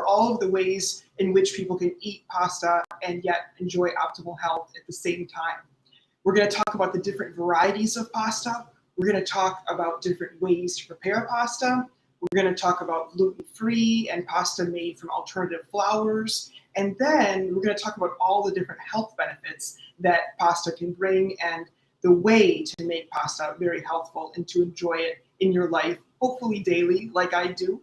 cover all of the ways in which people can eat pasta and yet enjoy optimal health at the same time. We're going to talk about the different varieties of pasta. We're going to talk about different ways to prepare pasta. We're going to talk about gluten-free and pasta made from alternative flours. And then we're going to talk about all the different health benefits that pasta can bring and the way to make pasta very healthful and to enjoy it in your life, hopefully daily, like I do.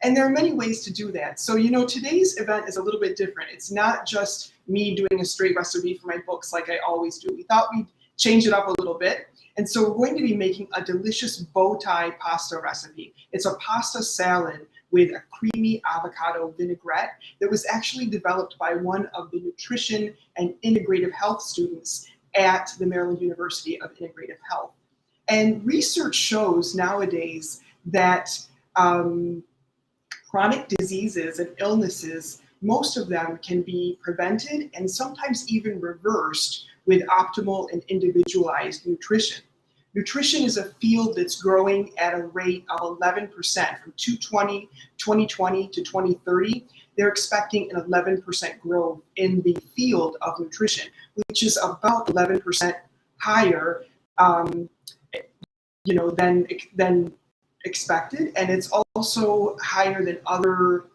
And there are many ways to do that. So, today's event is a little bit different. It's not just me doing a straight recipe for my books like I always do. We thought we'd change it up a little bit. And so we're going to be making a delicious bow tie pasta recipe. It's a pasta salad with a creamy avocado vinaigrette that was actually developed by one of the nutrition and integrative health students at the Maryland University of Integrative Health. And research shows nowadays that chronic diseases and illnesses, most of them can be prevented and sometimes even reversed with optimal and individualized nutrition. Nutrition is a field that's growing at a rate of 11% from 2020 to 2030. They're expecting an 11% growth in the field of nutrition, which is about 11% higher, than expected, and it's also higher than other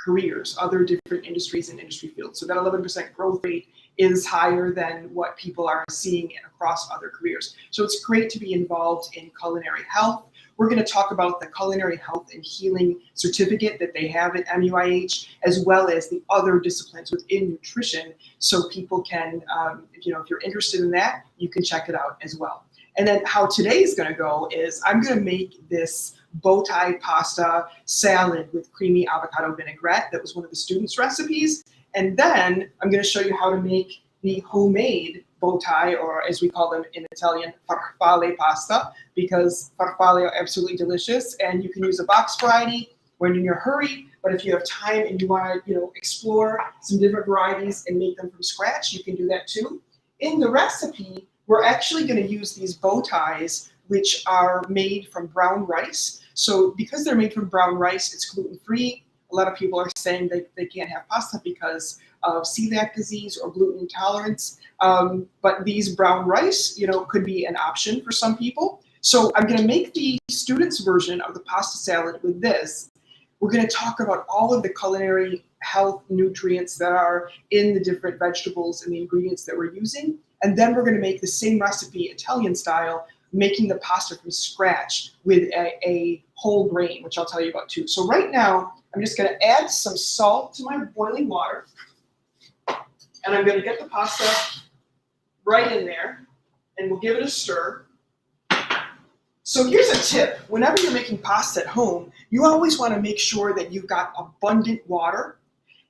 careers, other different industries and industry fields. So that 11% growth rate is higher than what people are seeing across other careers. So it's great to be involved in culinary health. We're going to talk about the culinary health and healing certificate that they have at MUIH, as well as the other disciplines within nutrition. So people can, if you're interested in that, you can check it out as well. And then how today's going to go is I'm going to make this bow tie pasta salad with creamy avocado vinaigrette. That was one of the students' recipes. And then I'm going to show you how to make the homemade bow tie, or as we call them in Italian, farfalle pasta, because farfalle are absolutely delicious. And you can use a box variety when you're in a hurry. But if you have time and you want to, explore some different varieties and make them from scratch, you can do that too. In the recipe, we're actually going to use these bow ties, which are made from brown rice. So because they're made from brown rice, it's gluten-free. A lot of people are saying they can't have pasta because of celiac disease or gluten intolerance. But these brown rice, could be an option for some people. So I'm going to make the students' version of the pasta salad with this. We're going to talk about all of the culinary health nutrients that are in the different vegetables and the ingredients that we're using. And then we're going to make the same recipe, Italian style, making the pasta from scratch with a whole grain, which I'll tell you about too. So right now, I'm just going to add some salt to my boiling water. And I'm going to get the pasta right in there, and we'll give it a stir. So here's a tip. Whenever you're making pasta at home, you always want to make sure that you've got abundant water,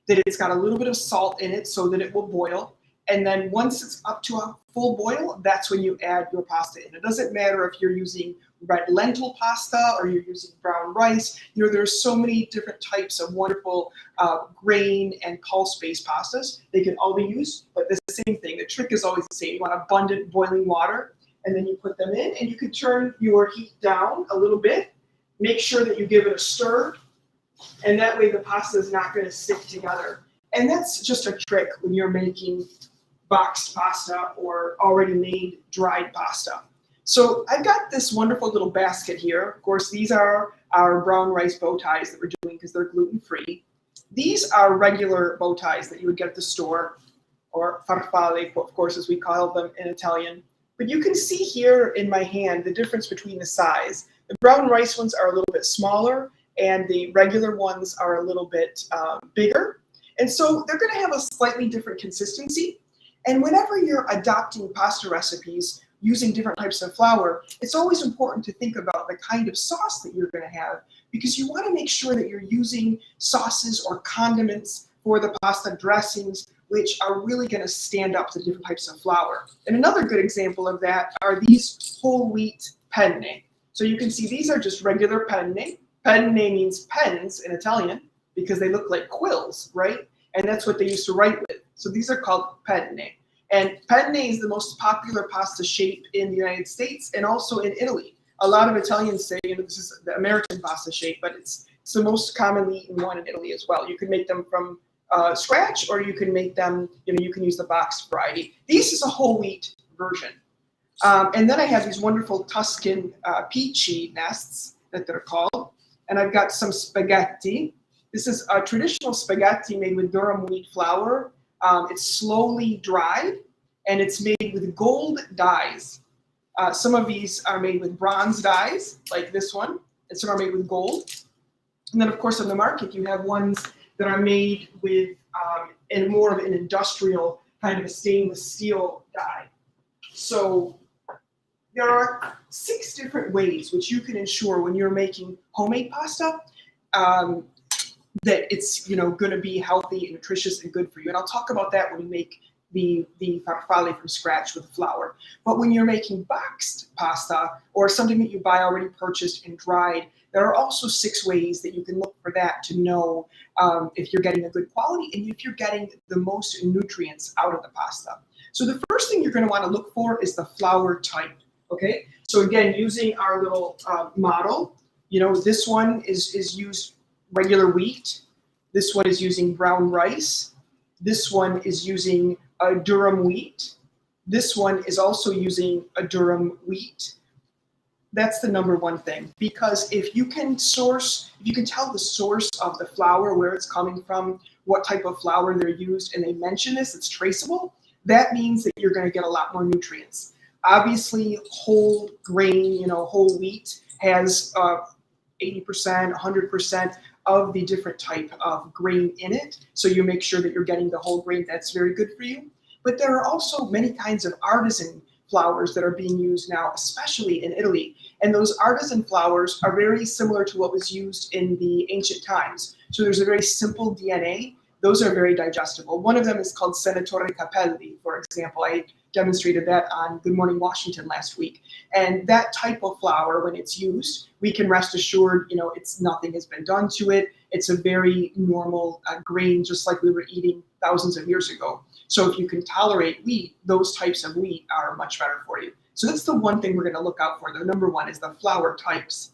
that it's got a little bit of salt in it so that it will boil. And then once it's up to a full boil, that's when you add your pasta in. It doesn't matter if you're using red lentil pasta or you're using brown rice. There's so many different types of wonderful grain and pulse-based pastas. They can all be used, but the same thing. The trick is always the same. You want abundant boiling water, and then you put them in, and you can turn your heat down a little bit. Make sure that you give it a stir, and that way the pasta is not going to stick together. And that's just a trick when you're making boxed pasta or already made dried pasta. So I've got this wonderful little basket here. Of course, these are our brown rice bow ties that we're doing because they're gluten-free. These are regular bow ties that you would get at the store, or farfalle, of course, as we call them in Italian. But you can see here in my hand the difference between the size. The brown rice ones are a little bit smaller, and the regular ones are a little bit bigger. And so they're going to have a slightly different consistency. And whenever you're adopting pasta recipes using different types of flour, it's always important to think about the kind of sauce that you're going to have, because you want to make sure that you're using sauces or condiments for the pasta dressings, which are really going to stand up to different types of flour. And another good example of that are these whole wheat penne. So you can see these are just regular penne. Penne means pens in Italian because they look like quills, right? And that's what they used to write with. So these are called penne. And penne is the most popular pasta shape in the United States and also in Italy. A lot of Italians say, this is the American pasta shape, but it's It's the most commonly eaten one in Italy as well. You can make them from scratch, or you can make them, you can use the boxed variety. This is a whole wheat version. And then I have these wonderful Tuscan peachy nests that they're called. And I've got some spaghetti. This is a traditional spaghetti made with durum wheat flour. It's slowly dried, and it's made with gold dyes. Some of these are made with bronze dyes, like this one, and some are made with gold. And then, of course, on the market, you have ones that are made with in more of an industrial kind of a stainless steel dye. So there are 6 different ways which you can ensure when you're making homemade pasta that it's going to be healthy and nutritious and good for you. And I'll talk about that when we make the farfalle from scratch with flour. But when you're making boxed pasta or something that you buy already purchased and dried, there are also 6 ways that you can look for that to know if you're getting a good quality and if you're getting the most nutrients out of the pasta. So the first thing you're going to want to look for is the flour type. Okay, so again, using our little model, this one is used regular wheat. This one is using brown rice. This one is using a durum wheat. This one is also using a durum wheat. That's the number one thing, because if you can tell the source of the flour, where it's coming from, what type of flour they're used, and they mention this, it's traceable, that means that you're going to get a lot more nutrients. Obviously, whole grain, whole wheat has 80%, 100% of the different type of grain in it. So you make sure that you're getting the whole grain. That's very good for you. But there are also many kinds of artisan flours that are being used now, especially in Italy. And those artisan flours are very similar to what was used in the ancient times. So there's a very simple DNA. Those are very digestible. One of them is called Senatore Capelli, for example. I demonstrated that on Good Morning Washington last week. And that type of flour, when it's used, we can rest assured, nothing has been done to it. It's a very normal grain, just like we were eating thousands of years ago. So if you can tolerate wheat, those types of wheat are much better for you. So that's the one thing we're going to look out for. The number one is the flour types.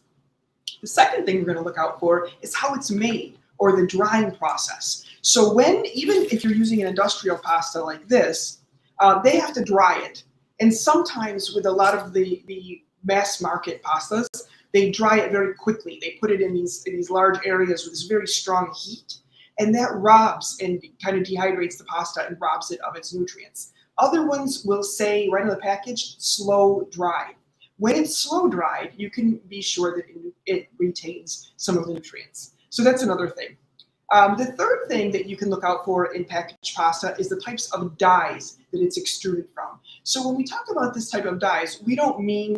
The second thing we're going to look out for is how it's made, or the drying process. So even if you're using an industrial pasta like this, they have to dry it. And sometimes with a lot of the mass market pastas, they dry it very quickly. They put it in these large areas with this very strong heat, and that robs and kind of dehydrates the pasta and robs it of its nutrients. Other ones will say right on the package, slow dry. When it's slow dried, you can be sure that it retains some of the nutrients. So that's another thing. The third thing that you can look out for in packaged pasta is the types of dyes that it's extruded from. So when we talk about this type of dyes, we don't mean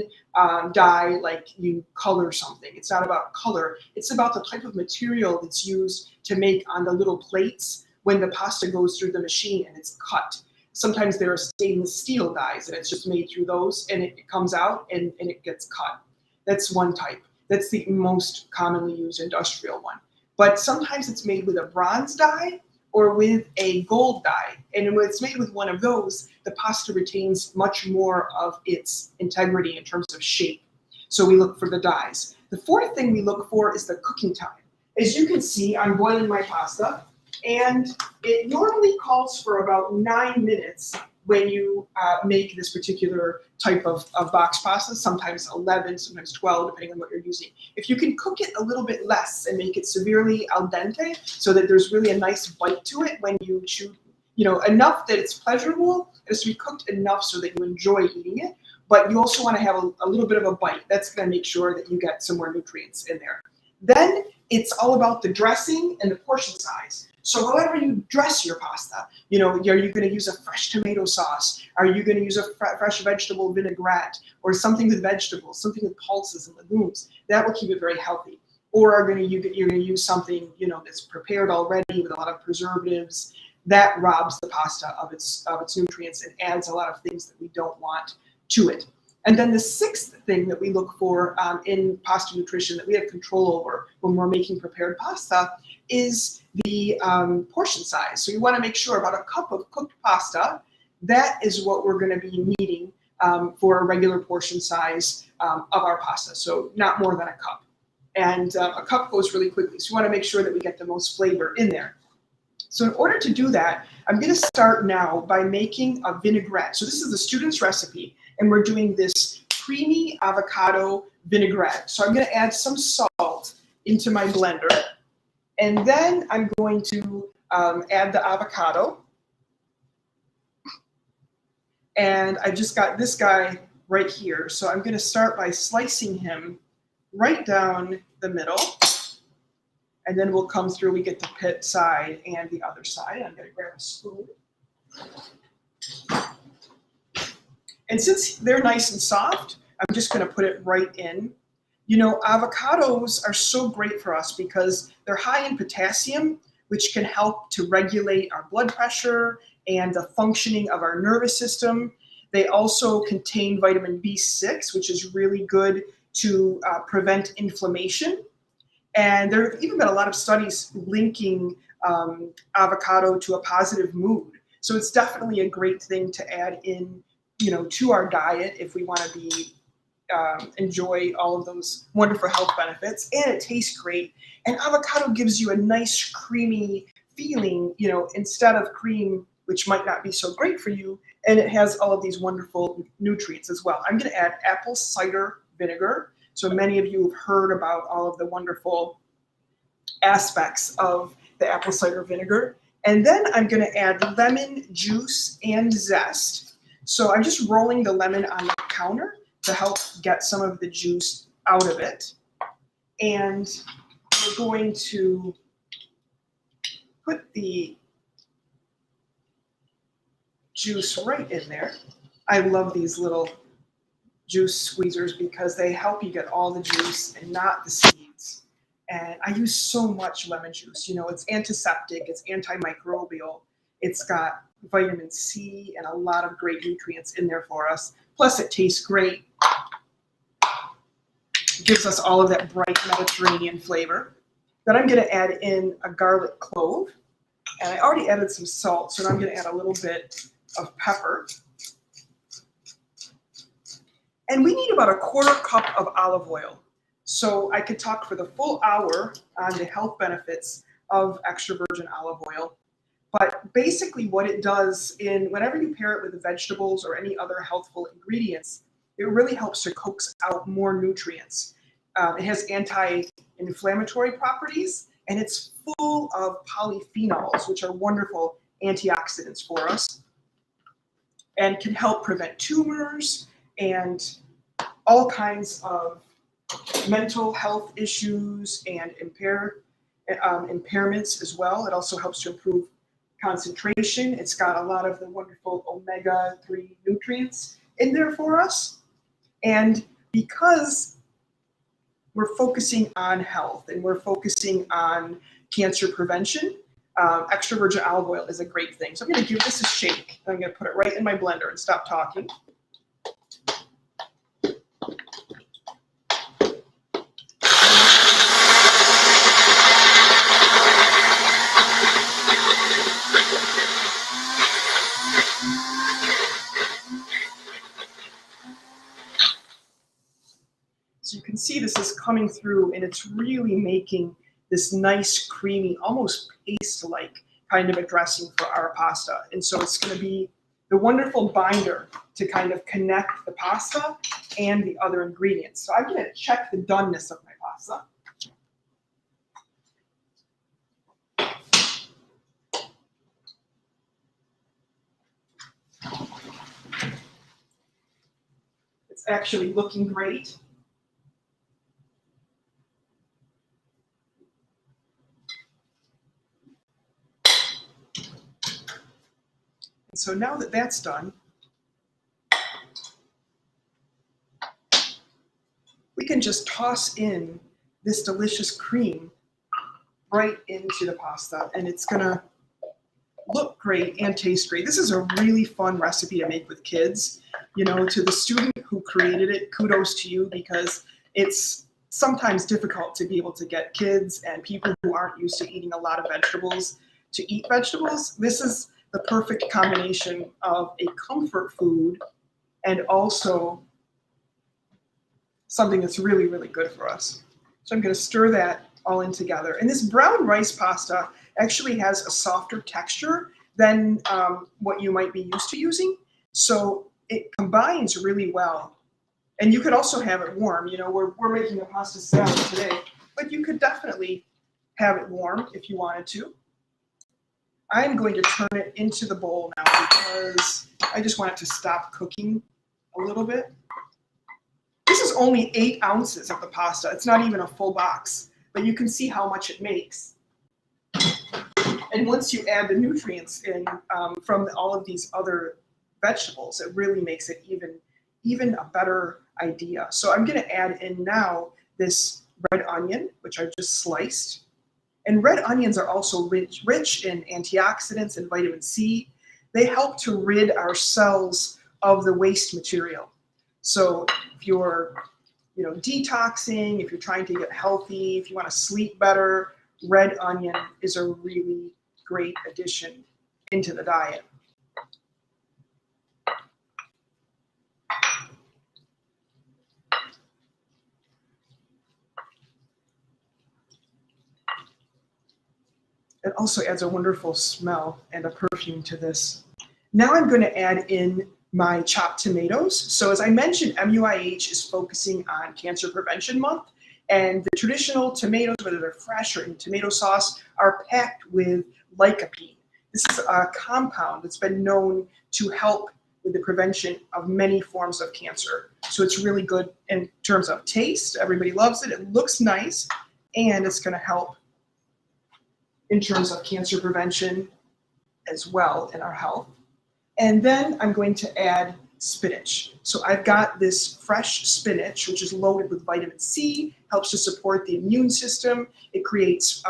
dye like you color something. It's not about color. It's about the type of material that's used to make on the little plates when the pasta goes through the machine and it's cut. Sometimes there are stainless steel dyes, and it's just made through those, and it comes out and it gets cut. That's one type. That's the most commonly used industrial one. But sometimes it's made with a bronze dye or with a gold dye. And when it's made with one of those, the pasta retains much more of its integrity in terms of shape. So we look for the dyes. The fourth thing we look for is the cooking time. As you can see, I'm boiling my pasta, and it normally calls for about 9 minutes when you make this particular type of box pasta, sometimes 11, sometimes 12, depending on what you're using. If you can cook it a little bit less and make it severely al dente so that there's really a nice bite to it when you chew, enough that it's pleasurable, it has to be cooked enough so that you enjoy eating it, but you also want to have a little bit of a bite. That's going to make sure that you get some more nutrients in there. Then it's all about the dressing and the portion size. So however you dress your pasta, are you going to use a fresh tomato sauce? Are you going to use a fresh vegetable vinaigrette or something with vegetables, something with pulses and legumes? That will keep it very healthy. Or you're going to use something that's prepared already with a lot of preservatives. That robs the pasta of its nutrients and adds a lot of things that we don't want to it. And then the sixth thing that we look for in pasta nutrition that we have control over when we're making prepared pasta is the portion size. So you want to make sure about a cup of cooked pasta, that is what we're going to be needing for a regular portion size of our pasta. So not more than a cup. And a cup goes really quickly. So you want to make sure that we get the most flavor in there. So in order to do that, I'm going to start now by making a vinaigrette. So this is the student's recipe, and we're doing this creamy avocado vinaigrette. So I'm going to add some salt into my blender, and then I'm going to add the avocado. And I just got this guy right here. So I'm going to start by slicing him right down the middle. And then we'll come through, we get the pit side and the other side. I'm going to grab a spoon. And since they're nice and soft, I'm just going to put it right in. You know, avocados are so great for us because they're high in potassium, which can help to regulate our blood pressure and the functioning of our nervous system. They also contain vitamin B6, which is really good to prevent inflammation. And there have even been a lot of studies linking avocado to a positive mood. So it's definitely a great thing to add in, you know, to our diet if we want to be enjoy all of those wonderful health benefits. And it tastes great. And avocado gives you a nice creamy feeling, you know, instead of cream, which might not be so great for you. And it has all of these wonderful nutrients as well. I'm going to add apple cider vinegar. So many of you have heard about all of the wonderful aspects of the apple cider vinegar. And then I'm going to add lemon juice and zest. So I'm just rolling the lemon on the counter to help get some of the juice out of it. And we're going to put the juice right in there. I love these little juice squeezers because they help you get all the juice and not the seeds. And I use so much lemon juice. You know, it's antiseptic, it's antimicrobial, it's got vitamin C and a lot of great nutrients in there for us. Plus it tastes great. It gives us all of that bright Mediterranean flavor. Then I'm going to add in a garlic clove. And I already added some salt, so now I'm going to add a little bit of pepper. And we need about a 1/4 cup of olive oil. So I could talk for the full hour on the health benefits of extra virgin olive oil. But basically what it does whenever you pair it with vegetables or any other healthful ingredients, it really helps to coax out more nutrients. It has anti-inflammatory properties, and it's full of polyphenols, which are wonderful antioxidants for us and can help prevent tumors and all kinds of mental health issues and impairments as well. It also helps to improve concentration. It's got a lot of the wonderful omega-3 nutrients in there for us. And because we're focusing on health and we're focusing on cancer prevention, extra virgin olive oil is a great thing. So I'm going to give this a shake. I'm going to put it right in my blender and stop talking. So you can see this is coming through, and it's really making this nice, creamy, almost paste-like kind of a dressing for our pasta. And so it's going to be the wonderful binder to kind of connect the pasta and the other ingredients. So I'm going to check the doneness of my pasta. It's actually looking great. And so now that that's done, we can just toss in this delicious cream right into the pasta, and it's gonna look great and taste great. This is a really fun recipe to make with kids. You know, to the student who created it, kudos to you, because it's sometimes difficult to be able to get kids and people who aren't used to eating a lot of vegetables to eat vegetables. This is the perfect combination of a comfort food and also something that's really, really good for us. So I'm going to stir that all in together. And this brown rice pasta actually has a softer texture than what you might be used to using. So it combines really well. And you could also have it warm. You know, we're making a pasta salad today, but you could definitely have it warm if you wanted to. I'm going to turn it into the bowl now because I just want it to stop cooking a little bit. This is only 8 ounces of the pasta. It's not even a full box, but you can see how much it makes. And once you add the nutrients in from all of these other vegetables, it really makes it even a better idea. So I'm going to add in now this red onion, which I just sliced. And red onions are also rich in antioxidants and vitamin C. They help to rid our cells of the waste material. So if you're detoxing, if you're trying to get healthy, if you want to sleep better, red onion is a really great addition into the diet. It also adds a wonderful smell and a perfume to this. Now I'm going to add in my chopped tomatoes. So as I mentioned, MUIH is focusing on Cancer Prevention Month, and the traditional tomatoes, whether they're fresh or in tomato sauce, are packed with lycopene. This is a compound that's been known to help with the prevention of many forms of cancer. So it's really good in terms of taste. Everybody loves it. It looks nice, and it's going to help in terms of cancer prevention as well in our health. And then I'm going to add spinach. So I've got this fresh spinach, which is loaded with vitamin C, helps to support the immune system. It creates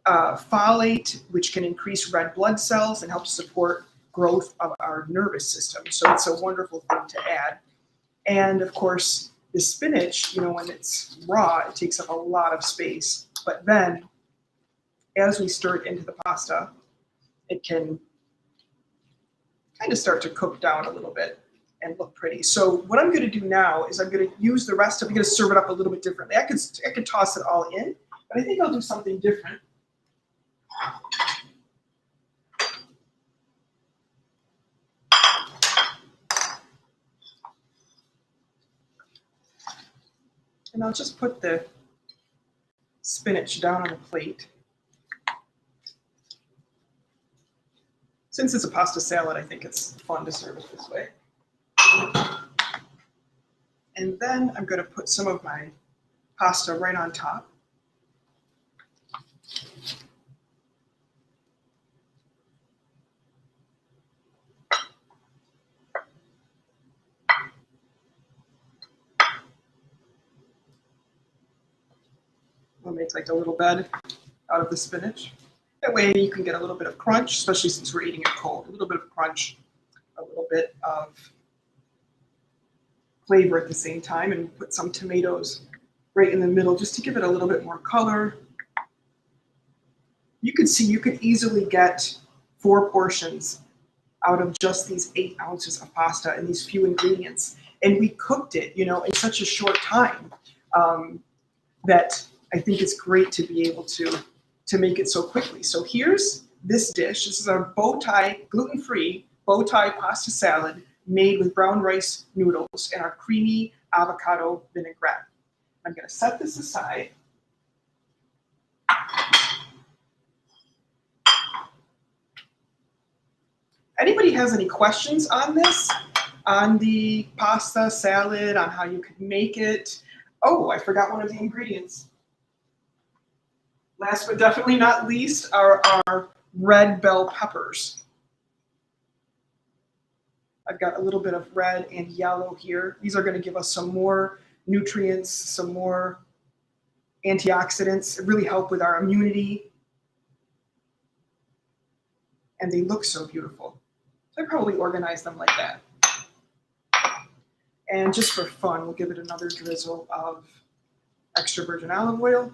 folate, which can increase red blood cells and help support growth of our nervous system. So it's a wonderful thing to add. And of course, the spinach, when it's raw, it takes up a lot of space. But then as we stir it into the pasta, it can kind of start to cook down a little bit and look pretty. So what I'm going to do now is I'm going to use the rest of it. I'm going to serve it up a little bit differently. I could toss it all in, but I think I'll do something different. And I'll just put the spinach down on a plate. Since it's a pasta salad, I think it's fun to serve it this way. And then I'm going to put some of my pasta right on top. We'll make like a little bed out of the spinach. That way you can get a little bit of crunch, especially since we're eating it cold. A little bit of crunch, a little bit of flavor at the same time, and put some tomatoes right in the middle just to give it a little bit more color. You can see you could easily get 4 portions out of just these 8 ounces of pasta and these few ingredients. And we cooked it, in such a short time that I think it's great to be able to make it so quickly. So here's this dish. This is our bow tie, gluten-free bow tie pasta salad made with brown rice noodles and our creamy avocado vinaigrette. I'm going to set this aside. Anybody has any questions on this? On the pasta salad, on how you could make it? Oh, I forgot one of the ingredients. Last but definitely not least are our red bell peppers. I've got a little bit of red and yellow here. These are going to give us some more nutrients, some more antioxidants. It really help with our immunity. And they look so beautiful. So I probably organize them like that. And just for fun, we'll give it another drizzle of extra virgin olive oil.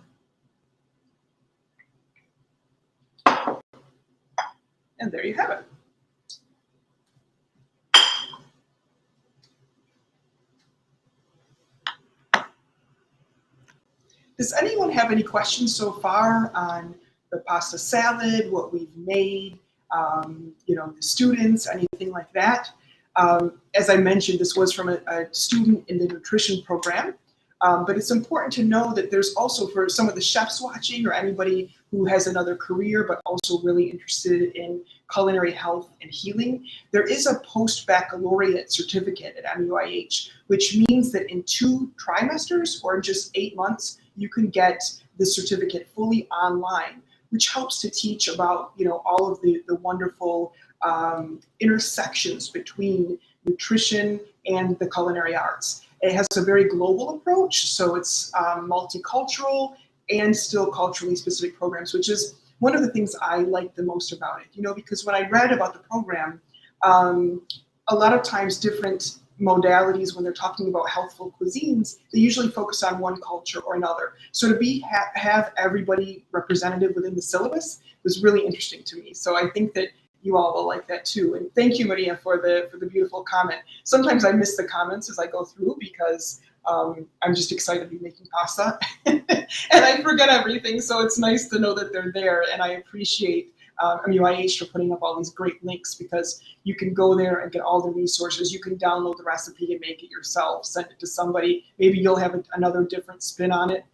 And there you have it. Does anyone have any questions so far on the pasta salad, what we've made, the students, anything like that? As I mentioned, this was from a student in the nutrition program, but it's important to know that there's also, for some of the chefs watching or anybody who has another career but also really interested in culinary health and healing, there is a post-baccalaureate certificate at MUIH, which means that in 2 trimesters or just 8 months, you can get the certificate fully online, which helps to teach about all of the wonderful intersections between nutrition and the culinary arts. It has a very global approach, so it's multicultural and still culturally specific programs, which is one of the things I like the most about it. Because when I read about the program, a lot of times different modalities, when they're talking about healthful cuisines, they usually focus on one culture or another. So to have everybody representative within the syllabus was really interesting to me. So I think that you all will like that too. And thank you, Maria, for the beautiful comment. Sometimes I miss the comments as I go through because I'm just excited to be making pasta and I forget everything. So it's nice to know that they're there, and I appreciate MUIH for putting up all these great links, because you can go there and get all the resources. You can download the recipe and make it yourself, send it to somebody. Maybe you'll have another different spin on it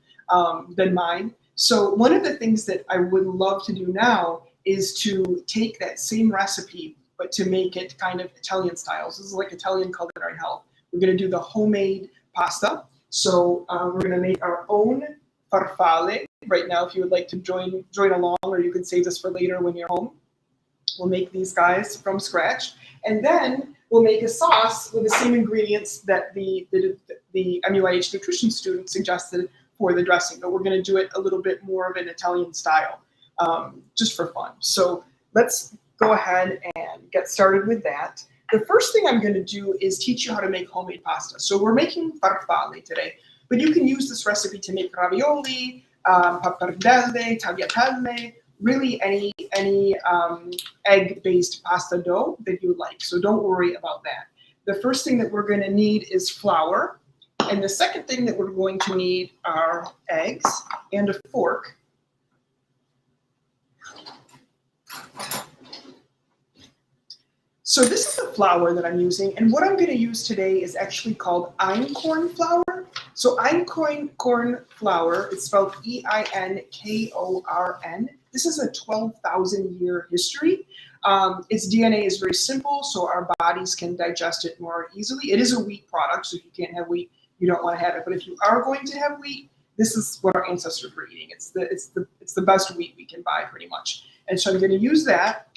than mine. So one of the things that I would love to do now is to take that same recipe, but to make it kind of Italian style. So this is like Italian culinary health. We're going to do the homemade pasta. So we're going to make our own farfalle right now. If you would like to join along, or you can save this for later when you're home. We'll make these guys from scratch, and then we'll make a sauce with the same ingredients that the MUIH nutrition student suggested for the dressing, but we're going to do it a little bit more of an Italian style, just for fun. So let's go ahead and get started with that. The first thing I'm going to do is teach you how to make homemade pasta. So we're making farfalle today, but you can use this recipe to make ravioli, pappardelle, tagliatelle, really any egg-based pasta dough that you like. So don't worry about that. The first thing that we're going to need is flour. And the second thing that we're going to need are eggs and a fork. So this is the flour that I'm using, and what I'm going to use today is actually called einkorn flour. So einkorn flour, it's spelled E-I-N-K-O-R-N. This is a 12,000-year history. Its DNA is very simple, so our bodies can digest it more easily. It is a wheat product, so if you can't have wheat, you don't want to have it. But if you are going to have wheat, this is what our ancestors were eating. It's the best wheat we can buy, pretty much. And so I'm going to use that.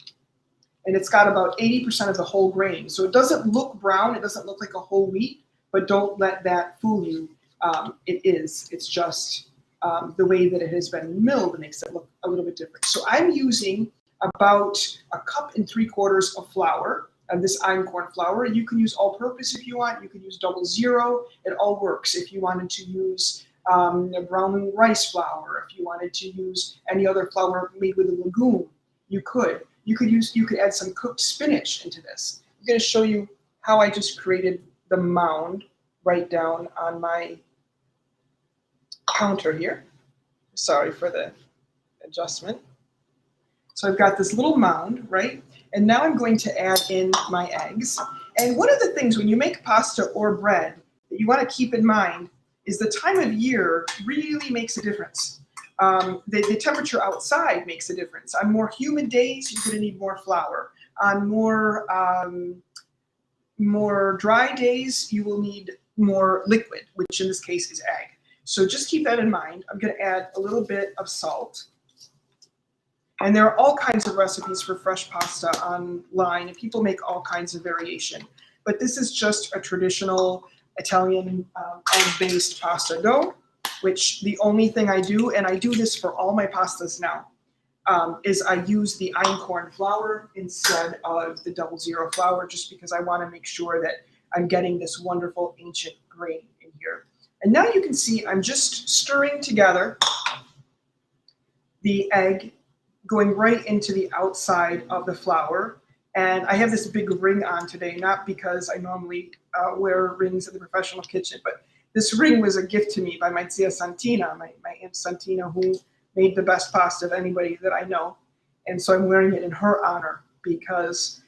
And it's got about 80% of the whole grain. So it doesn't look brown, it doesn't look like a whole wheat, but don't let that fool you. It's just the way that it has been milled makes it look a little bit different. So I'm using about 1.75 cups of flour, of this einkorn flour. You can use all-purpose if you want, you can use 00, it all works. If you wanted to use brown rice flour, if you wanted to use any other flour made with a legume, you could. You could add some cooked spinach into this. I'm going to show you how I just created the mound right down on my counter here. Sorry for the adjustment. So I've got this little mound, right? And now I'm going to add in my eggs. And one of the things when you make pasta or bread that you want to keep in mind is the time of year really makes a difference. The temperature outside makes a difference. On more humid days, you're going to need more flour. On more dry days, you will need more liquid, which in this case is egg. So just keep that in mind. I'm going to add a little bit of salt. And there are all kinds of recipes for fresh pasta online, and people make all kinds of variation. But this is just a traditional Italian egg-based pasta dough, which the only thing I do, and I do this for all my pastas now, is I use the einkorn flour instead of the 00 flour, just because I want to make sure that I'm getting this wonderful ancient grain in here. And now you can see I'm just stirring together the egg going right into the outside of the flour. And I have this big ring on today, not because I normally wear rings in the professional kitchen, but This ring was a gift to me by my zia Santina, my Aunt Santina, who made the best pasta of anybody that I know. And so I'm wearing it in her honor because,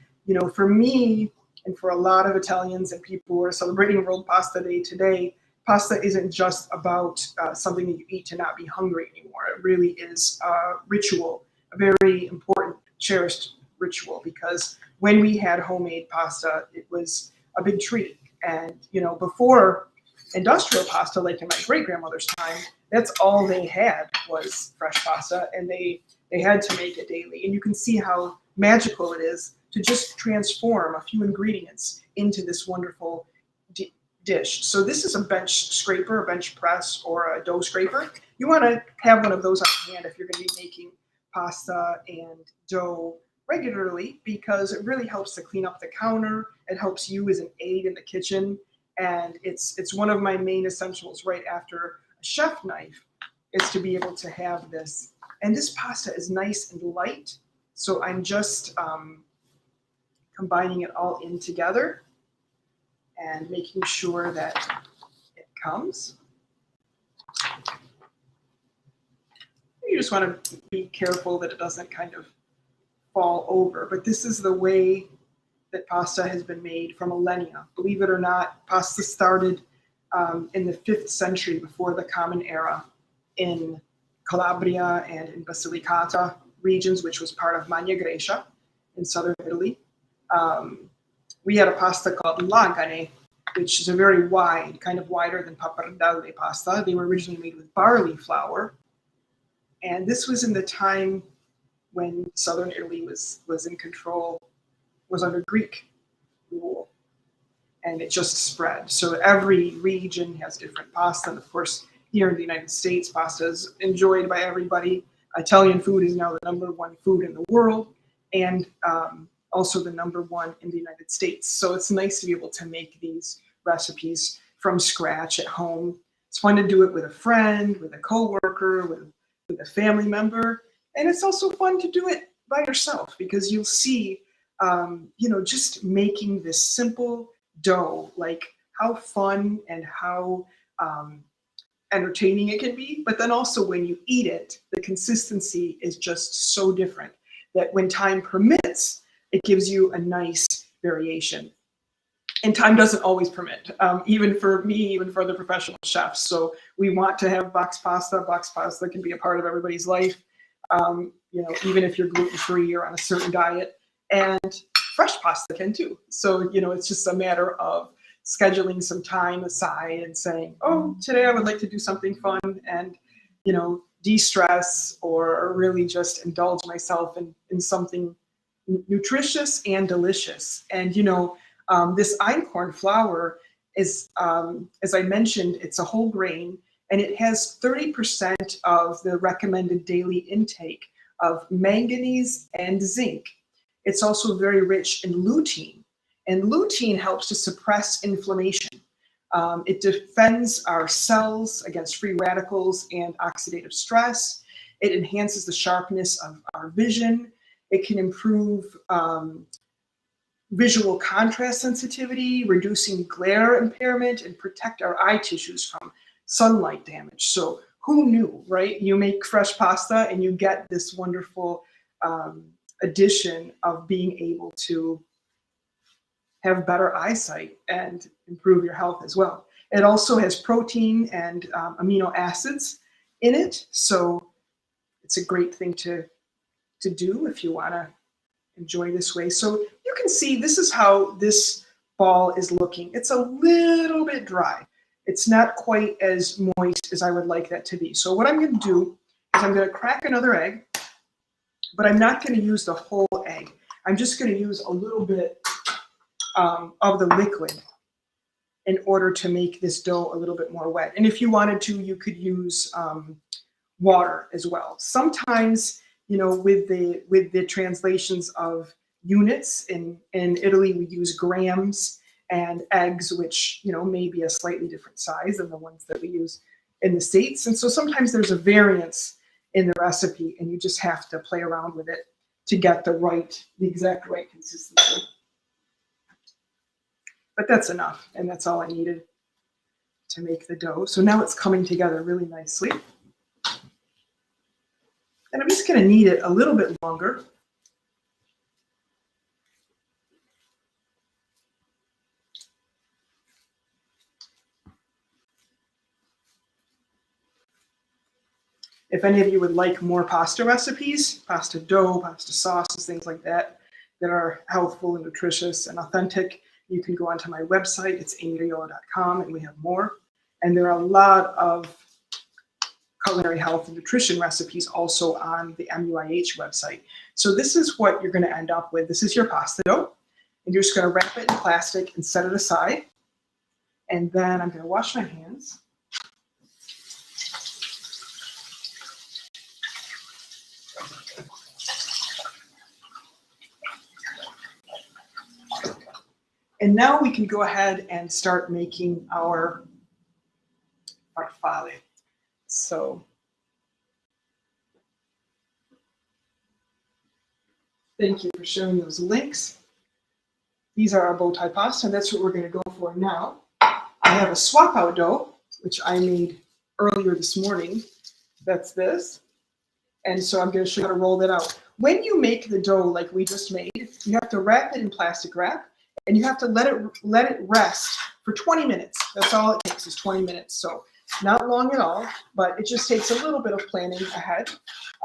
for me and for a lot of Italians and people who are celebrating World Pasta Day today, pasta isn't just about something that you eat to not be hungry anymore. It really is a ritual, a very important, cherished ritual, because when we had homemade pasta, it was a big treat. And, before industrial pasta, like in my great-grandmother's time, that's all they had was fresh pasta, and they had to make it daily. And you can see how magical it is to just transform a few ingredients into this wonderful dish. So this is a bench scraper, a bench press, or a dough scraper. You want to have one of those on hand if you're going to be making pasta and dough regularly, because it really helps to clean up the counter. It helps you as an aide in the kitchen. And it's one of my main essentials right after a chef knife, is to be able to have this. And this pasta is nice and light, so I'm just combining it all in together and making sure that it comes. You just want to be careful that it doesn't kind of fall over. But this is the way that pasta has been made for millennia. Believe it or not, pasta started in the 5th century before the Common Era in Calabria and in Basilicata regions, which was part of Magna Graecia in southern Italy. We had a pasta called lagane, which is a very wide, kind of wider than pappardelle pasta. They were originally made with barley flour. And this was in the time when southern Italy was in control, was under Greek rule. And it just spread. So every region has different pasta. And of course, here in the United States, pasta is enjoyed by everybody. Italian food is now the #1 food in the world, and also the #1 in the United States. So it's nice to be able to make these recipes from scratch at home. It's fun to do it with a friend, with a coworker, with a family member. And it's also fun to do it by yourself, because you'll see, just making this simple dough, like how fun and how entertaining it can be. But then also when you eat it, the consistency is just so different that when time permits, it gives you a nice variation. And time doesn't always permit, even for me, even for other professional chefs. So we want to have box pasta. Box pasta can be a part of everybody's life, even if you're gluten-free or on a certain diet. And fresh pasta can too. So, it's just a matter of scheduling some time aside and saying, oh, today I would like to do something fun and, de-stress, or really just indulge myself in something nutritious and delicious. And, this einkorn flour is, as I mentioned, it's a whole grain, and it has 30% of the recommended daily intake of manganese and zinc. It's also very rich in lutein, and lutein helps to suppress inflammation. It defends our cells against free radicals and oxidative stress. It enhances the sharpness of our vision. It can improve visual contrast sensitivity, reducing glare impairment, and protect our eye tissues from sunlight damage. So who knew, right? You make fresh pasta and you get this wonderful addition of being able to have better eyesight and improve your health as well. It also has protein and amino acids in it. So it's a great thing to do if you want to enjoy this way. So you can see this is how this ball is looking. It's a little bit dry. It's not quite as moist as I would like that to be. So what I'm going to do is I'm going to crack another egg, but I'm not going to use the whole egg. I'm just going to use a little bit of the liquid in order to make this dough a little bit more wet. And if you wanted to, you could use water as well. Sometimes, with the translations of units in Italy, we use grams, and eggs, which may be a slightly different size than the ones that we use in the States. And so sometimes there's a variance in the recipe, and you just have to play around with it to get the exact right consistency. But that's enough, and that's all I needed to make the dough. So now it's coming together really nicely. And I'm just going to knead it a little bit longer. If any of you would like more pasta recipes, pasta dough, pasta sauces, things like that, that are healthful and nutritious and authentic, you can go onto my website. It's amyriolo.com, and we have more. And there are a lot of culinary health and nutrition recipes also on the MUIH website. So this is what you're going to end up with. This is your pasta dough, and you're just going to wrap it in plastic and set it aside. And then I'm going to wash my hands. And now we can go ahead and start making our farfalle. So thank you for sharing those links. These are our bow tie pasta, and that's what we're going to go for now. I have a swap out dough, which I made earlier this morning. That's this. And so I'm going to show you how to roll that out. When you make the dough like we just made, you have to wrap it in plastic wrap, and you have to let it rest for 20 minutes. That's all it takes, is 20 minutes. So not long at all, but it just takes a little bit of planning ahead.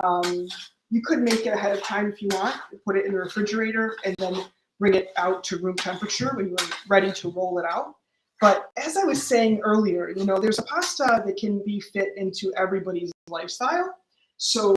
You could make it ahead of time if you want, put it in the refrigerator, and then bring it out to room temperature when you're ready to roll it out. But as I was saying earlier, there's a pasta that can be fit into everybody's lifestyle. So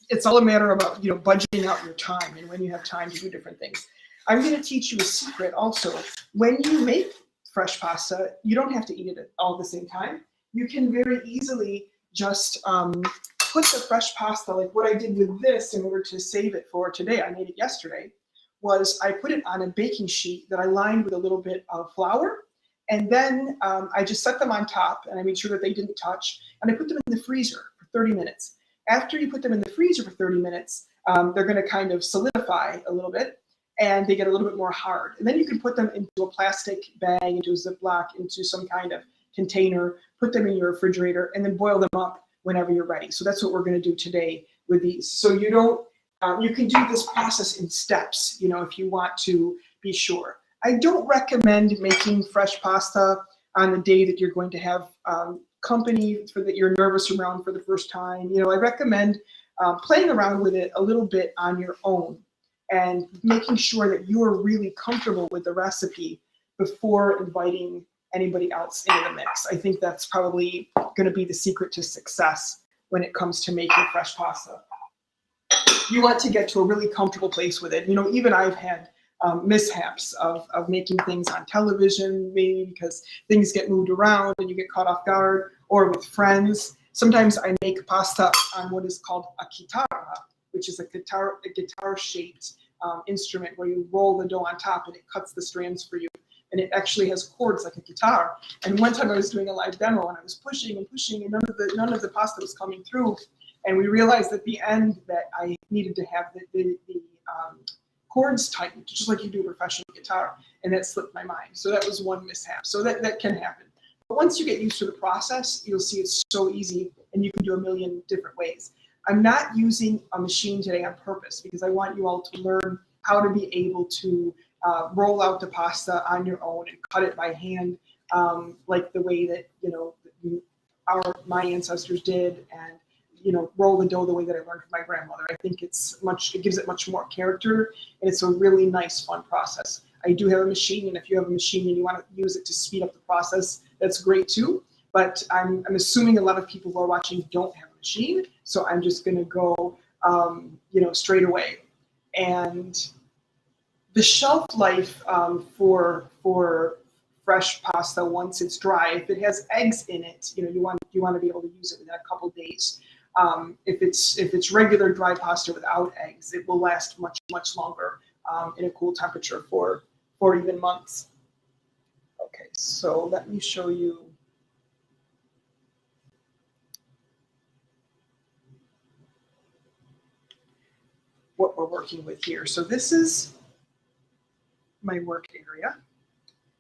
it's all a matter about budgeting out your time and when you have time to do different things. I'm going to teach you a secret also. When you make fresh pasta, you don't have to eat it all at the same time. You can very easily just put the fresh pasta, like what I did with this in order to save it for today, I made it yesterday, was I put it on a baking sheet that I lined with a little bit of flour. And then I just set them on top, and I made sure that they didn't touch. And I put them in the freezer for 30 minutes. After you put them in the freezer for 30 minutes, they're going to kind of solidify a little bit, and they get a little bit more hard. And then you can put them into a plastic bag, into a Ziploc, into some kind of container, put them in your refrigerator, and then boil them up whenever you're ready. So that's what we're going to do today with these. So you can do this process in steps, if you want to be sure. I don't recommend making fresh pasta on the day that you're going to have company that you're nervous around for the first time. I recommend playing around with it a little bit on your own and making sure that you are really comfortable with the recipe before inviting anybody else into the mix. I think that's probably going to be the secret to success when it comes to making fresh pasta. You want to get to a really comfortable place with it. Even I've had mishaps of making things on television, maybe because things get moved around and you get caught off guard, or with friends. Sometimes I make pasta on what is called a chitarra, which is a guitar-shaped instrument where you roll the dough on top and it cuts the strands for you. And it actually has chords like a guitar. And one time I was doing a live demo and I was pushing and pushing, and none of the pasta was coming through. And we realized at the end that I needed to have the chords tightened, just like you do a professional guitar, and that slipped my mind. So that was one mishap. So that can happen. But once you get used to the process, you'll see it's so easy, and you can do a million different ways. I'm not using a machine today on purpose because I want you all to learn how to be able to roll out the pasta on your own and cut it by hand, like the way that my ancestors did, and roll the dough the way that I learned from my grandmother. I think it gives it much more character, and it's a really nice, fun process. I do have a machine, and if you have a machine and you want to use it to speed up the process, that's great too. But I'm assuming a lot of people who are watching don't have a machine, so I'm just going to go, straight away. And the shelf life for fresh pasta, once it's dry, if it has eggs in it, you want to be able to use it within a couple days. If it's regular dry pasta without eggs, it will last much longer in a cool temperature for even months. Okay, so let me show you. What we're working with here. So this is my work area,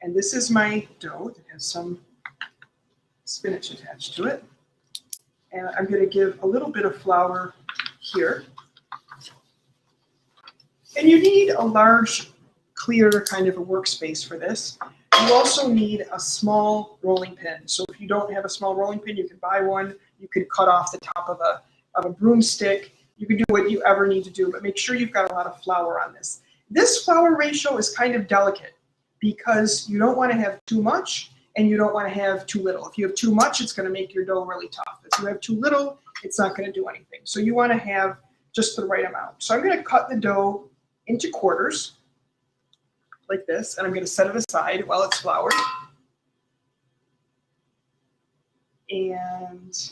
And this is my dough that has some spinach attached to it. And I'm going to give a little bit of flour here. And you need a large, clear kind of a workspace for this. You also need a small rolling pin. So if you don't have a small rolling pin, you can buy one. You can cut off the top of a broomstick. You can do what you ever need to do, but make sure you've got a lot of flour on this. This flour ratio is kind of delicate because you don't want to have too much and you don't want to have too little. If you have too much, it's going to make your dough really tough. If you have too little, it's not going to do anything. So you want to have just the right amount. So I'm going to cut the dough into quarters like this, and I'm going to set it aside while it's floured. And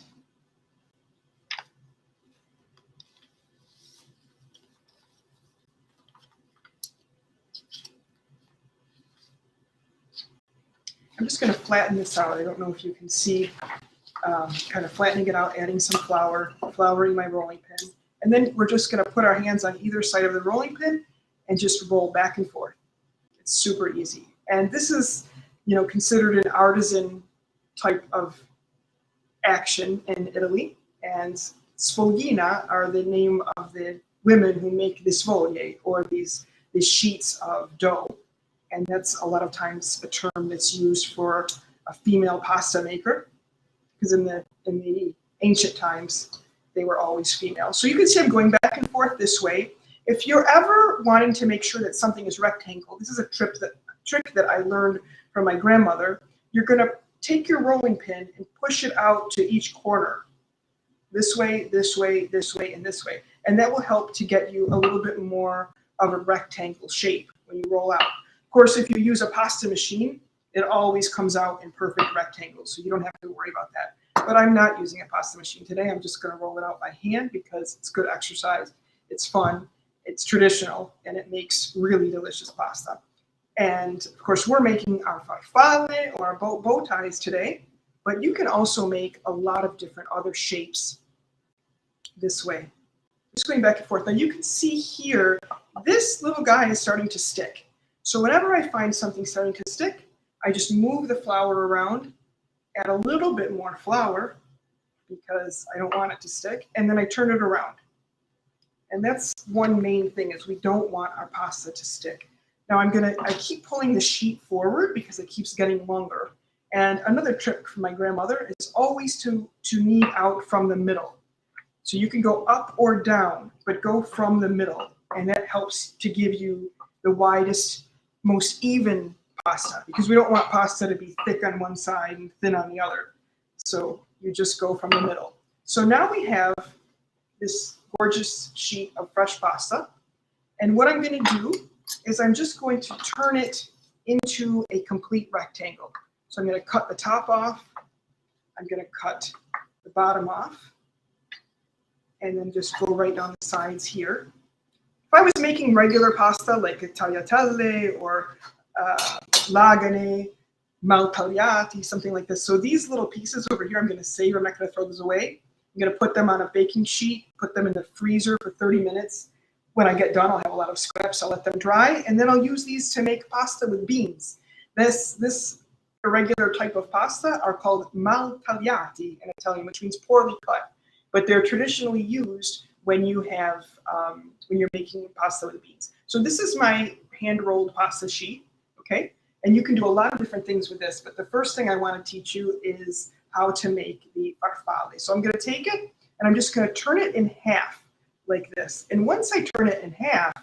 I'm just going to flatten this out. I don't know if you can see, kind of flattening it out, adding some flour, flouring my rolling pin. And then we're just going to put our hands on either side of the rolling pin and just roll back and forth. It's super easy. And this is, considered an artisan type of action in Italy. And sfoglina are the name of the women who make the sfoglie, or these sheets of dough. And that's a lot of times a term that's used for a female pasta maker, because in the ancient times, they were always female. So you can see I'm going back and forth this way. If you're ever wanting to make sure that something is rectangle, this is a trick that I learned from my grandmother. You're going to take your rolling pin and push it out to each corner. This way, this way, this way, and this way. And that will help to get you a little bit more of a rectangle shape when you roll out. Of course, if you use a pasta machine, it always comes out in perfect rectangles, so you don't have to worry about that. But I'm not using a pasta machine today. I'm just going to roll it out by hand because it's good exercise, it's fun, it's traditional, and it makes really delicious pasta. And of course, we're making our farfalle or our bow ties today, but you can also make a lot of different other shapes this way. Just going back and forth. Now you can see here, this little guy is starting to stick. So whenever I find something starting to stick, I just move the flour around, add a little bit more flour because I don't want it to stick, and then I turn it around. And that's one main thing, is we don't want our pasta to stick. Now I keep pulling the sheet forward because it keeps getting longer. And another trick from my grandmother is always to knead out from the middle. So you can go up or down, but go from the middle. And that helps to give you the widest, most even pasta, because we don't want pasta to be thick on one side and thin on the other. So you just go from the middle. So now we have this gorgeous sheet of fresh pasta. And what I'm going to do is I'm just going to turn it into a complete rectangle. So I'm going to cut the top off. I'm going to cut the bottom off. And then just go right down the sides here. If I was making regular pasta like tagliatelle or lagane, maltagliati, something like this. So these little pieces over here, I'm going to save. I'm not going to throw those away. I'm going to put them on a baking sheet, put them in the freezer for 30 minutes. When I get done, I'll have a lot of scraps. I'll let them dry, and then I'll use these to make pasta with beans. This irregular type of pasta are called maltagliati in Italian, which means poorly cut. But they're traditionally used when you have when you're making pasta with beans. So this is my hand-rolled pasta sheet, okay? And you can do a lot of different things with this, but the first thing I want to teach you is how to make the farfalle. So I'm going to take it, and I'm just going to turn it in half like this. And once I turn it in half,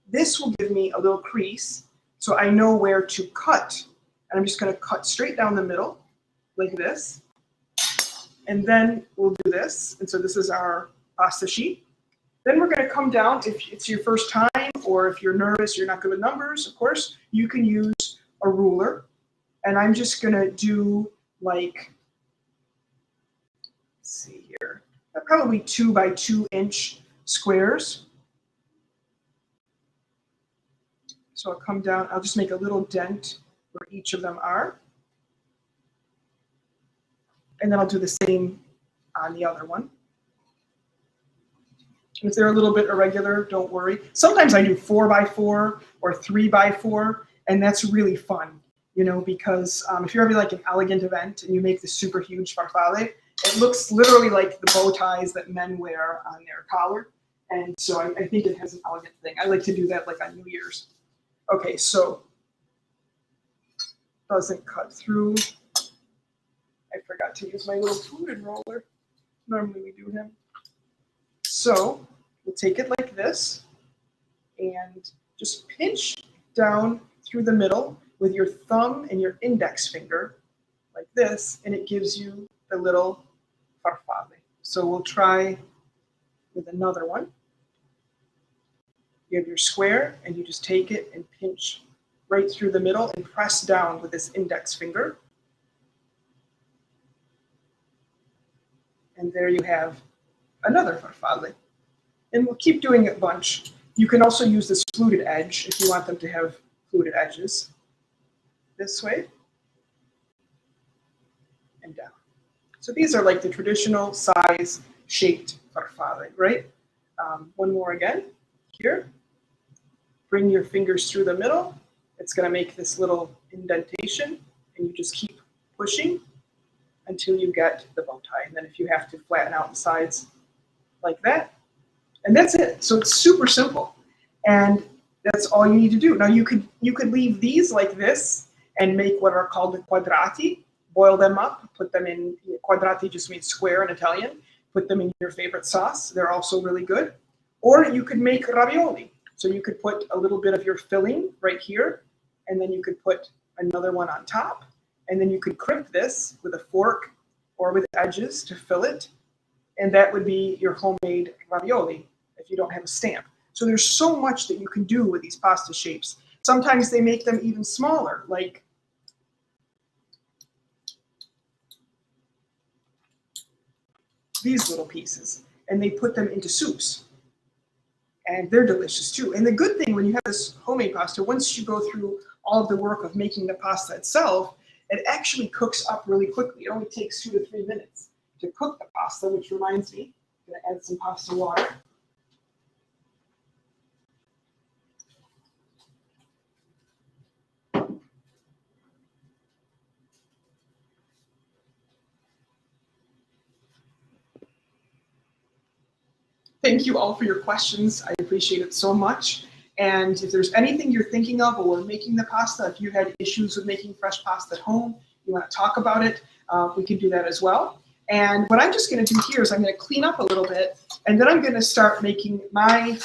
this will give me a little crease, so I know where to cut. And I'm just going to cut straight down the middle like this. And then we'll do this. And so this is our pasta sheet. Then we're going to come down. If it's your first time, or if you're nervous, you're not good with numbers, of course, you can use a ruler. And I'm just going to do like, let's see here, probably 2 by 2 inch squares. So I'll come down, I'll just make a little dent where each of them are. And then I'll do the same on the other one. If they're a little bit irregular, don't worry. Sometimes I do 4 by 4 or 3 by 4, and that's really fun you know, because if you're having like an elegant event and you make this super huge farfalle, it looks literally like the bow ties that men wear on their collar. And so I think it has an elegant thing. I like to do that like on New Year's. Okay, so doesn't cut through. I forgot to use my little food enroller. Normally we do him. So we'll take it like this and just pinch down through the middle with your thumb and your index finger like this, and it gives you the little farfalle. So we'll try with another one. You have your square, and you just take it and pinch right through the middle and press down with this index finger. And there you have another farfalle. And we'll keep doing it a bunch. You can also use this fluted edge if you want them to have fluted edges. This way and down. So these are like the traditional size shaped farfalle, right? One more again, here. Bring your fingers through the middle. It's gonna make this little indentation, and you just keep pushing until you get the bow tie. And then if you have to flatten out the sides like that, and that's it. So it's super simple, and that's all you need to do. Now you could leave these like this and make what are called the quadrati, boil them up, put them in, quadrati just means square in Italian, put them in your favorite sauce. They're also really good. Or you could make ravioli. So you could put a little bit of your filling right here, and then you could put another one on top, and then you could crimp this with a fork or with edges to fill it, and that would be your homemade ravioli if you don't have a stamp. So there's so much that you can do with these pasta shapes. Sometimes they make them even smaller, like these little pieces, and they put them into soups. And they're delicious too. And the good thing when you have this homemade pasta, once you go through all of the work of making the pasta itself, it actually cooks up really quickly. It only takes 2 to 3 minutes to cook the pasta, which reminds me, I'm gonna add some pasta water. Thank you all for your questions. I appreciate it so much. And if there's anything you're thinking of while we're making the pasta, if you had issues with making fresh pasta at home, you want to talk about it, we can do that as well. And what I'm just going to do here is I'm going to clean up a little bit, and then I'm going to start making my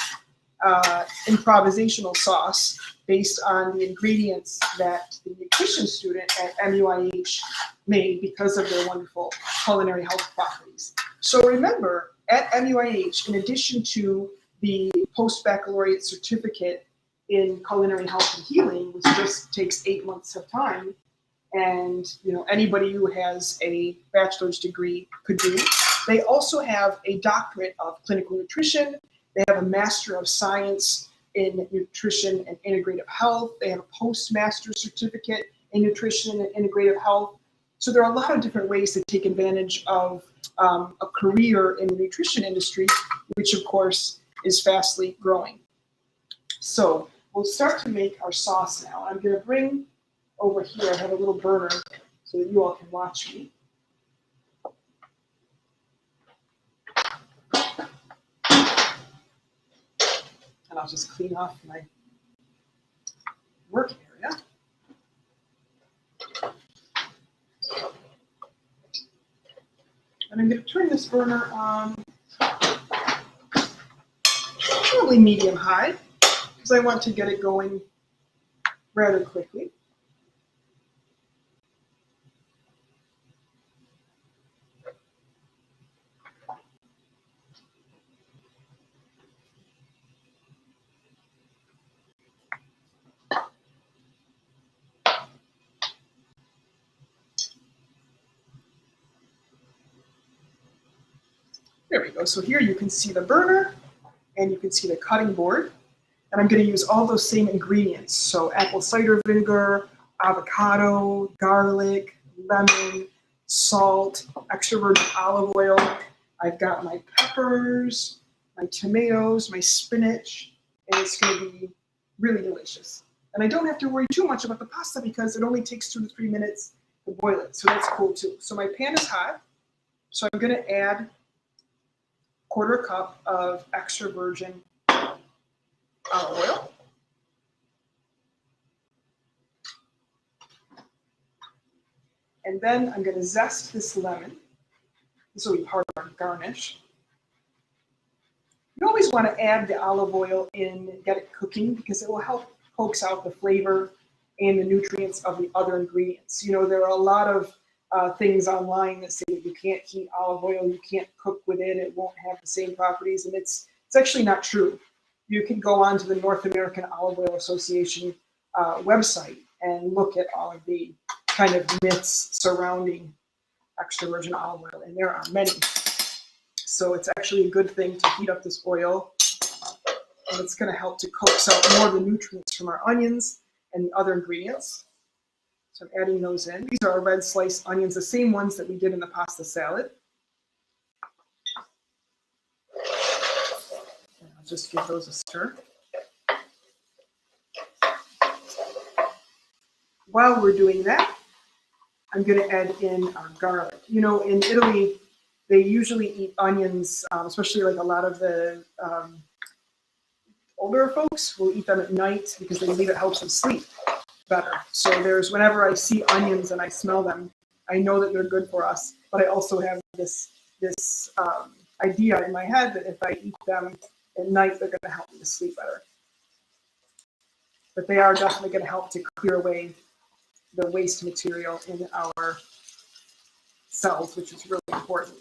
improvisational sauce based on the ingredients that the nutrition student at MUIH made because of their wonderful culinary health properties. So remember, at MUIH, in addition to the post-baccalaureate certificate in culinary health and healing, which just takes 8 months of time, and anybody who has a bachelor's degree could do, they also have a doctorate of clinical nutrition. They have a Master of Science in Nutrition and Integrative Health. They have a Postmaster Certificate in Nutrition and Integrative Health. So there are a lot of different ways to take advantage of a career in the nutrition industry, which of course is fastly growing. So we'll start to make our sauce now. I'm going to bring over here, I have a little burner so that you all can watch me. And I'll just clean off my work area. And I'm going to turn this burner on probably medium high because I want to get it going rather quickly. There we go. So here you can see the burner and you can see the cutting board. And I'm going to use all those same ingredients. So apple cider vinegar, avocado, garlic, lemon, salt, extra virgin olive oil. I've got my peppers, my tomatoes, my spinach, and it's going to be really delicious. And I don't have to worry too much about the pasta because it only takes 2 to 3 minutes to boil it. So that's cool too. So my pan is hot. So I'm going to add 1/4 cup of extra virgin olive oil. And then I'm going to zest this lemon. This will be part of our garnish. You always want to add the olive oil in, get it cooking, because it will help coax out the flavor and the nutrients of the other ingredients. You know, there are a lot of things online that say that you can't heat olive oil, you can't cook with it, it won't have the same properties, and it's actually not true. You can go onto the North American Olive Oil Association website and look at all of the kind of myths surrounding extra virgin olive oil, and there are many. So it's actually a good thing to heat up this oil, and it's going to help to coax out more of the nutrients from our onions and the other ingredients. So I'm adding those in. These are our red sliced onions, the same ones that we did in the pasta salad. And I'll just give those a stir. While we're doing that, I'm going to add in our garlic. You know, in Italy, they usually eat onions, especially like a lot of the older folks will eat them at night because they believe it helps them sleep better. So whenever I see onions and I smell them, I know that they're good for us. But I also have this idea in my head that if I eat them at night, they're going to help me to sleep better. But they are definitely going to help to clear away the waste material in our cells, which is really important.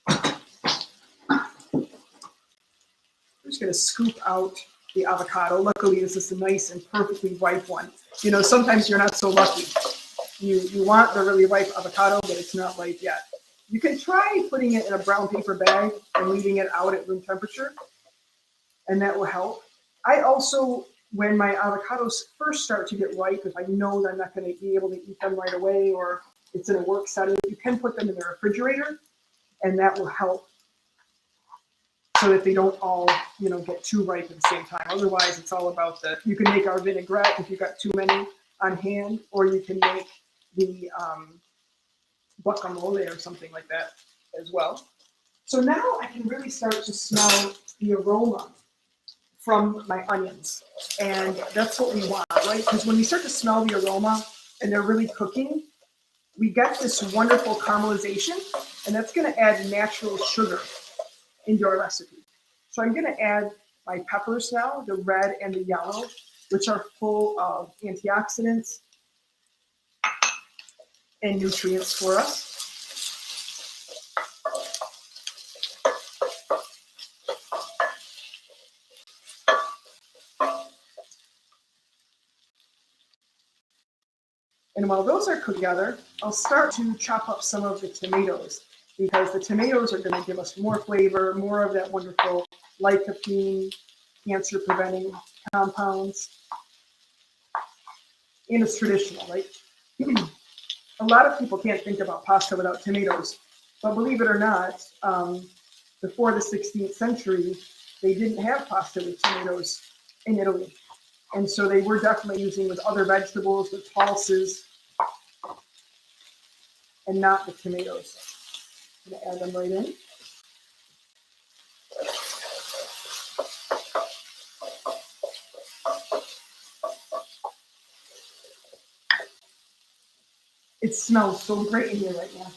I'm just going to scoop out the avocado. Luckily, this is a nice and perfectly ripe one. You know, sometimes you're not so lucky. You want the really ripe avocado, but it's not ripe yet. You can try putting it in a brown paper bag and leaving it out at room temperature, and that will help. I also, when my avocados first start to get ripe, if I know that I'm not going to be able to eat them right away or it's in a work setting, you can put them in the refrigerator, and that will help so that they don't all, you know, get too ripe at the same time. Otherwise, it's all about you can make our vinaigrette if you've got too many on hand, or you can make the guacamole or something like that as well. So now I can really start to smell the aroma from my onions. And that's what we want, right? Because when we start to smell the aroma and they're really cooking, we get this wonderful caramelization, and that's going to add natural sugar into our recipe. So I'm going to add my peppers now, the red and the yellow, which are full of antioxidants and nutrients for us. And while those are cooked together, I'll start to chop up some of the tomatoes, because the tomatoes are going to give us more flavor, more of that wonderful lycopene, cancer-preventing compounds. And it's traditional, right? A lot of people can't think about pasta without tomatoes, but believe it or not, before the 16th century, they didn't have pasta with tomatoes in Italy. And so they were definitely using with other vegetables, with pulses, and not the tomatoes. I'm going to add them right in. It smells so great in here right now.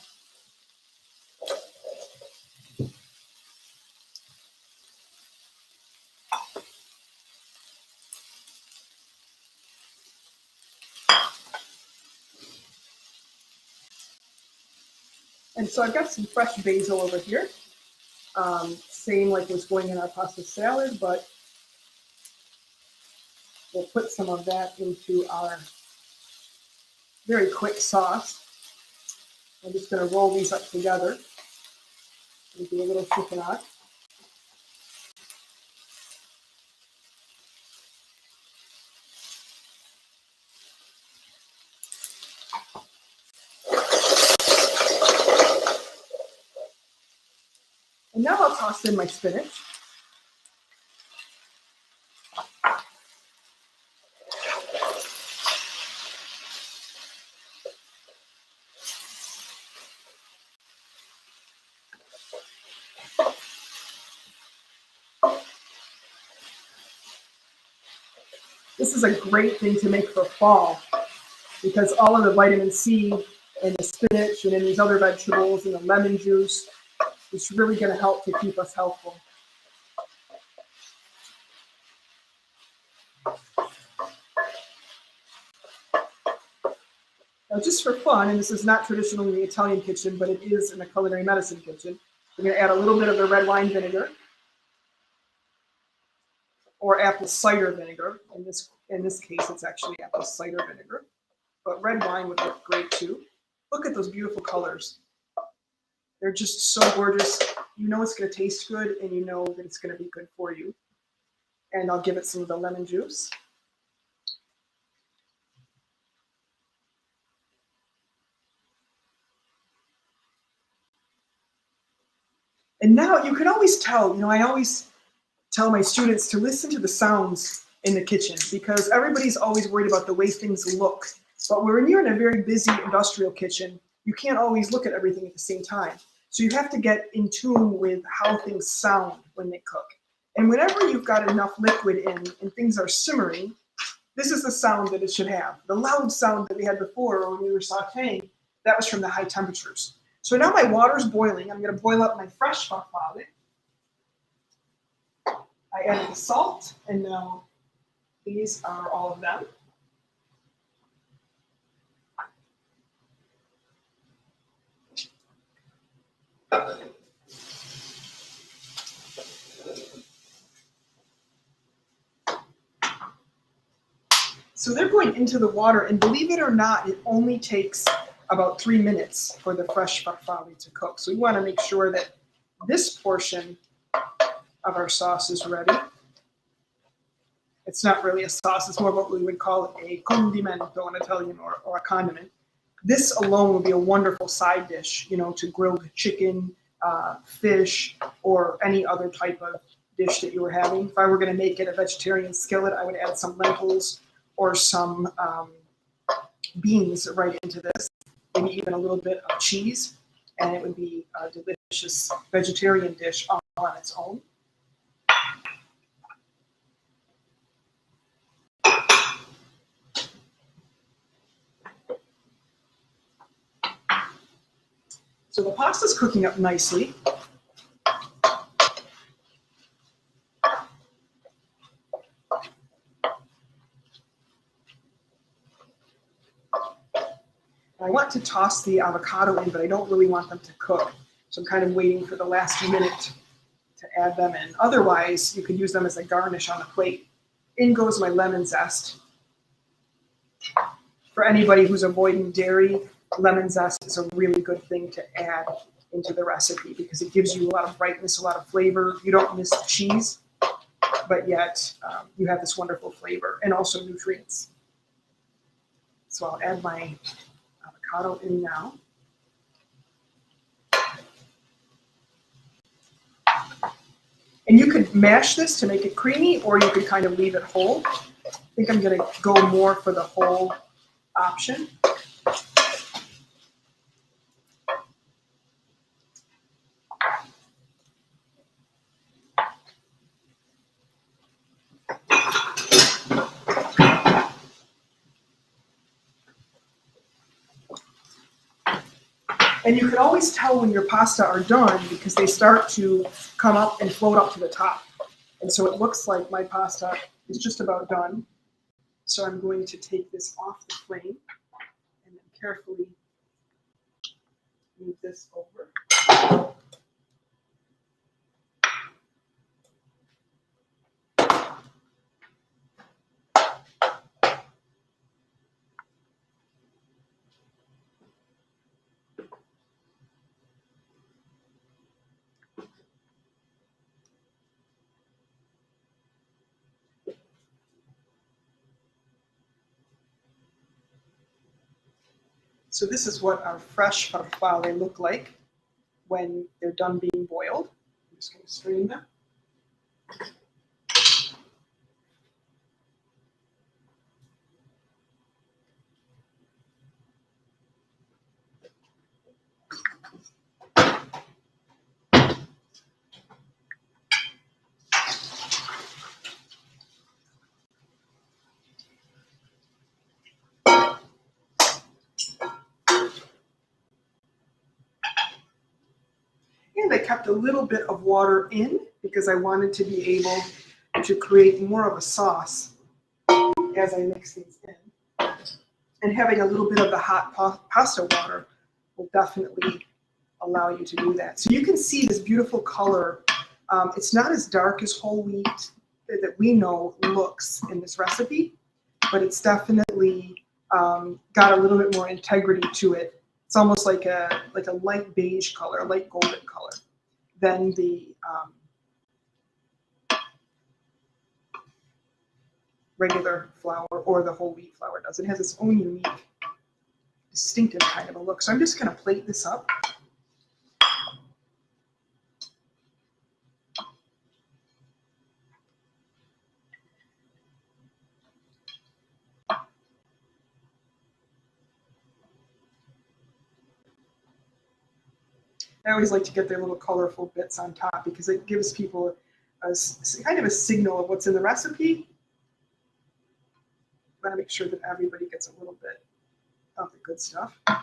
And so I've got some fresh basil over here. Same like was going in our pasta salad, but we'll put some of that into our very quick sauce. I'm just going to roll these up together and do a little chiffonade. And now I'll toss in my spinach. This is a great thing to make for fall because all of the vitamin C in the spinach and in these other vegetables and the lemon juice is really going to help to keep us healthful. Now, just for fun, and this is not traditional in the Italian kitchen, but it is in the culinary medicine kitchen, we're going to add a little bit of the red wine vinegar or apple cider vinegar. In this case, it's actually apple cider vinegar, but red wine would look great too. Look at those beautiful colors. They're just so gorgeous. You know it's going to taste good, and you know that it's going to be good for you. And I'll give it some of the lemon juice. And now you can always tell, I always tell my students to listen to the sounds in the kitchen because everybody's always worried about the way things look. But when you're in a very busy industrial kitchen, you can't always look at everything at the same time. So you have to get in tune with how things sound when they cook. And whenever you've got enough liquid in and things are simmering, this is the sound that it should have. The loud sound that we had before when we were sauteing, that was from the high temperatures. So now my water's boiling. I'm going to boil up my fresh farfalle. I added the salt, and now these are all of them. So they're going into the water, and believe it or not, it only takes about 3 minutes for the fresh farfalle to cook. So we want to make sure that this portion of our sauce is ready. It's not really a sauce, it's more of what we would call a condimento in Italian, or a condiment. This alone would be a wonderful side dish, to grilled chicken, fish, or any other type of dish that you were having. If I were going to make it a vegetarian skillet, I would add some lentils or some beans right into this, maybe even a little bit of cheese, and it would be a delicious vegetarian dish all on its own. So the pasta's cooking up nicely. I want to toss the avocado in, but I don't really want them to cook. So I'm kind of waiting for the last minute to add them in. Otherwise, you could use them as a garnish on a plate. In goes my lemon zest. For anybody who's avoiding dairy, lemon zest is a really good thing to add into the recipe because it gives you a lot of brightness, a lot of flavor. You don't miss the cheese, but yet you have this wonderful flavor and also nutrients. So I'll add my avocado in now. And you could mash this to make it creamy, or you could kind of leave it whole. I think I'm going to go more for the whole option. And you can always tell when your pasta are done because they start to come up and float up to the top. And so it looks like my pasta is just about done. So I'm going to take this off the flame and then carefully move this over. So this is what our fresh farfalle look like when they're done being boiled. just going to strain them. And I kept a little bit of water in because I wanted to be able to create more of a sauce as I mix these in. And having a little bit of the hot pasta water will definitely allow you to do that. So you can see this beautiful color. It's not as dark as whole wheat that we know looks in this recipe, but it's definitely got a little bit more integrity to it. It's almost like a light beige color, a light golden color than the regular flour or the whole wheat flour does. It has its own unique, distinctive kind of a look. So I'm just going to plate this up. I always like to get their little colorful bits on top because it gives people kind of a signal of what's in the recipe. I want to make sure that everybody gets a little bit of the good stuff. And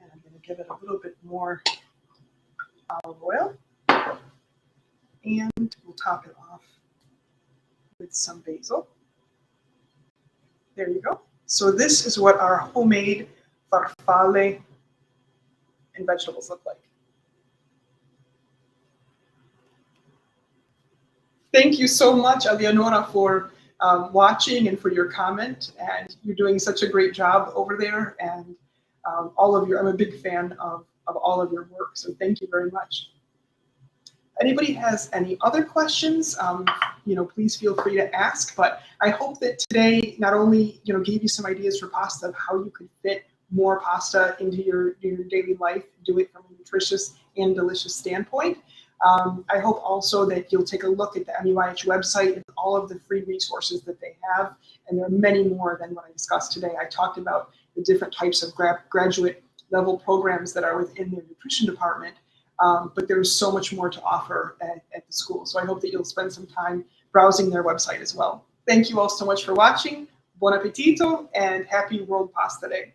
I'm going to give it a little bit more olive oil. And we'll top it off with some basil. There you go. So this is what our homemade farfalle and vegetables look like. Thank you so much, Eleonora, for watching and for your comment. And you're doing such a great job over there. And all of your, I'm a big fan of all of your work. So thank you very much. Anybody has any other questions, please feel free to ask. But I hope that today not only gave you some ideas for pasta of how you could fit more pasta into your daily life, do it from a nutritious and delicious standpoint. I hope also that you'll take a look at the MUIH website and all of the free resources that they have. And there are many more than what I discussed today. I talked about the different types of graduate level programs that are within their nutrition department. But there's so much more to offer at the school. So I hope that you'll spend some time browsing their website as well. Thank you all so much for watching. Buon appetito and happy World Pasta Day.